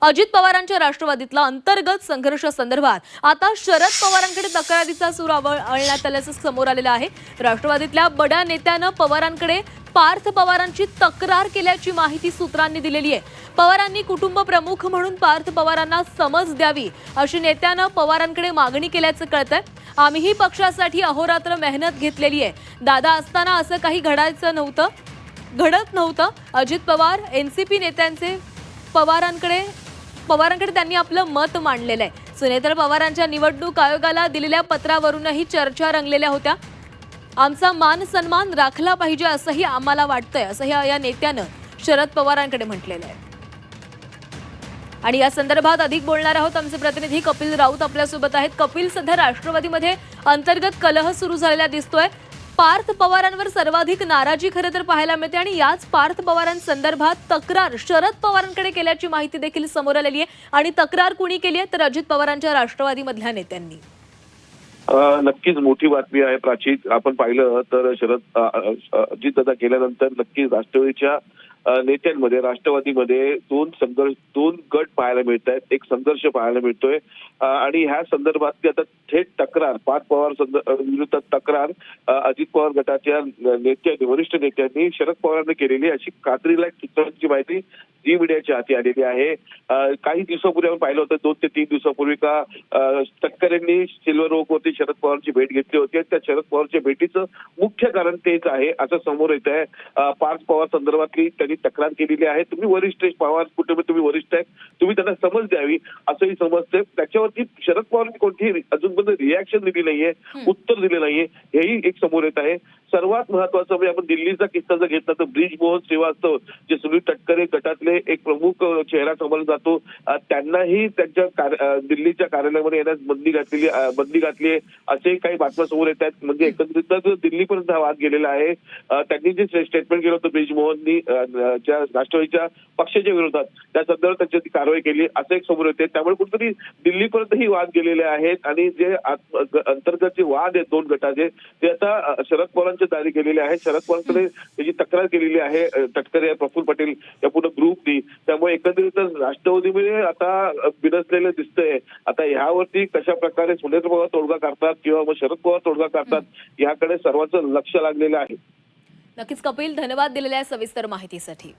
अजित पवारांच्या राष्ट्रवादीतला अंतर्गत संघर्ष संदर्भात आता शरद पवारांकडे तक्रारीचा सूर वळण्यात आल्याचं समोर आलेलं आहे। राष्ट्रवादीतल्या बड्या नेत्यानं पवारांकडे पार्थ पवारांची तक्रार केल्याची माहिती सूत्रांनी दिलेली आहे। पवारांनी कुटुंब प्रमुख म्हणून पार्थ पवारांना समज द्यावी अशी नेत्यानं पवारांकडे मागणी केल्याचं कळतंय। आम्हीही पक्षासाठी अहोरात्र मेहनत घेतलेली आहे। दादा असताना असं काही घडत नव्हतं। अजित पवार एनसीपी नेत्यांचे पवारांकडे त्यांनी आपलं मत मांडलेलं आहे। सुनेत्र पवारांच्या निवडणूक आयोगाला दिलेल्या पत्रावरूनही चर्चा रंगलेल्या होत्या। आमचा मान सन्मान राखला पाहिजे असंही आम्हाला वाटतंय, असंही या नेत्यानं शरद पवारांकडे म्हटलेलं आहे। आणि या संदर्भात अधिक बोलणार आहोत आमचे प्रतिनिधी कपिल राऊत आपल्यासोबत आहेत। कपिल, सध्या राष्ट्रवादीमध्ये अंतर्गत कलह सुरू झालेला दिसतोय। पार्थ पवारांवर सर्वाधिक नाराजी खरं तर पाहायला मिळते आणि याच पार्थ पवारांसंदर्भात तक्रार शरद पवारांकडे केल्याची माहिती देखील समोर आलेली आहे। आणि तक्रार कुणी केली आहे तर अजित पवारांच्या राष्ट्रवादीमधल्या नेत्यांनी। नक्कीच मोठी बातमी आहे प्राची। आपण पाहिलं तर अजितदादा केल्यानंतर नक्कीच राष्ट्रवादीच्या नेत्यांमध्ये राष्ट्रवादीमध्ये दोन गट पाहायला मिळत आहेत, एक संघर्ष पाहायला मिळतोय। आणि ह्या संदर्भात आता थेट तक्रार पार्थ पवार विरुद्ध तक्रार अजित पवार गटाच्या वरिष्ठ नेत्यांनी शरद पवारांनी केलेली अशी खात्रीलायक सूत्रांची माहिती जी मीडियाच्या हाती आलेली आहे। काही दिवसापूर्वी आपण पाहिलं होतं 2 ते 3 दिवसापूर्वी का तटकरेंनी सिल्वर ओकवरती शरद पवारांची भेट घेतली होती। त्या शरद पवारच्या भेटीचं मुख्य कारण तेच आहे असं समोर येत आहे। पार्थ पवार संदर्भातली त्यांनी तक्रार केलेली आहे। तुम्ही वरिष्ठ पवार कुटुंब तुम्ही वरिष्ठ आहेत, तुम्ही त्यांना समज द्यावी असंही समजते। त्याच्यावरती शरद पवारांनी कोणतीही अजूनपर्यंत रिॲक्शन दिली नाहीये, उत्तर दिले नाहीये, हेही एक समोर येत आहे। सर्वात महत्वाचं म्हणजे आपण दिल्लीचा किस्सा जर घेतला तर ब्रिजमोहन श्रीवास्तव जे सुनील तटकरे गटातले एक प्रमुख चेहरा समजला जातो, त्यांनाही त्यांच्या दिल्लीच्या कार्यालयामध्ये येण्यास बंदी घातली आहे असे काही बातम्या समोर येत आहेत। म्हणजे एकंदरीत दिल्लीपर्यंत हा वाद गेलेला आहे। त्यांनी जे स्टेटमेंट केलं होतं ब्रिजमोहननी ज्या राष्ट्रवादीच्या पक्षाच्या विरोधात, त्या संदर्भात त्यांची कारवाई केली असं एक समोर येते। त्यामुळे कुठेतरी दिल्लीपर्यंतही वाद गेलेले आहेत आणि जे अंतर्गत जे वाद आहेत दोन गटाचे ते आता शरद पवारांच्या दारी गेलेले आहेत। शरद पवारांकडे त्याची तक्रार केलेली आहे तटकरे प्रफुल्ल पटेल या पूर्ण ग्रुपनी। त्यामुळे एकंदरीत राष्ट्रवादीमध्ये आता बिनसलेलं दिसतंय। आता ह्यावरती कशा प्रकारे सुनेत्र पवार तोडगा काढतात किंवा मग शरद पवार तोडगा काढतात याकडे सर्वांचं लक्ष लागलेलं आहे। नक्कीच कपिल, धन्यवाद दिलेल्या सविस्तर माहितीसाठी।